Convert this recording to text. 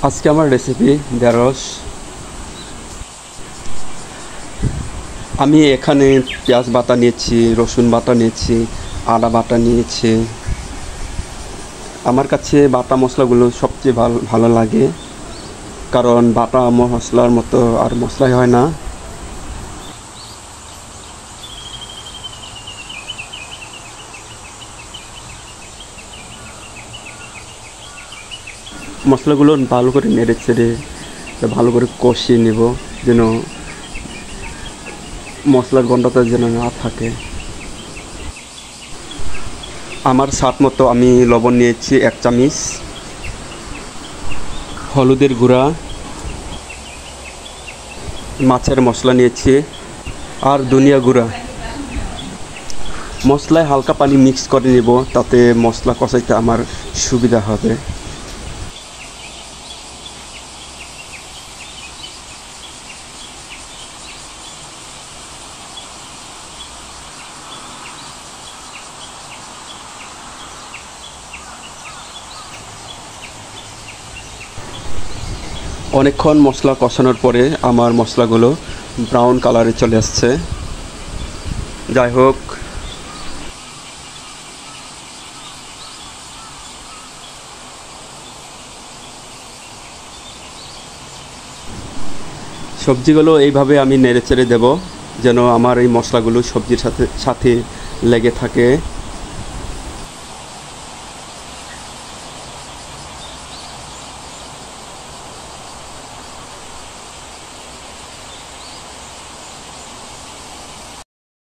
আজকে আমার রেসিপি ঢেঁড়স। আমি এখানে পেঁয়াজ বাটা নিয়েছি, রসুন বাটা নিয়েছি, আদা বাটা নিয়েছি। আমার কাছে বাটা মশলাগুলো সবচেয়ে ভালো লাগে, কারণ বাটা মশলার মতো আর মশলাই হয় না। মশলাগুলো ভালো করে নেড়ে চেড়ে ভালো করে কষিয়ে নেব, যেন মশলার গন্ধটা যেন না থাকে। আমার স্বাদ মতো আমি লবণ নিয়েছি 1 চামচ, হলুদের গুঁড়া, মাছের মশলা নিয়েছি, আর ধনিয়া গুঁড়া। মশলায় হালকা পানি মিক্স করে নেব, তাতে মশলা কষাইতে আমার সুবিধা হবে। অনেকক্ষণ মশলা কষানোর পরে আমার মশলাগুলো ব্রাউন কালারে চলে আসছে। যাই হোক, সবজিগুলো এইভাবে আমি নেড়ে চেড়ে দেব, যেন আমার এই মশলাগুলো সবজির সাথে সাথে লেগে থাকে।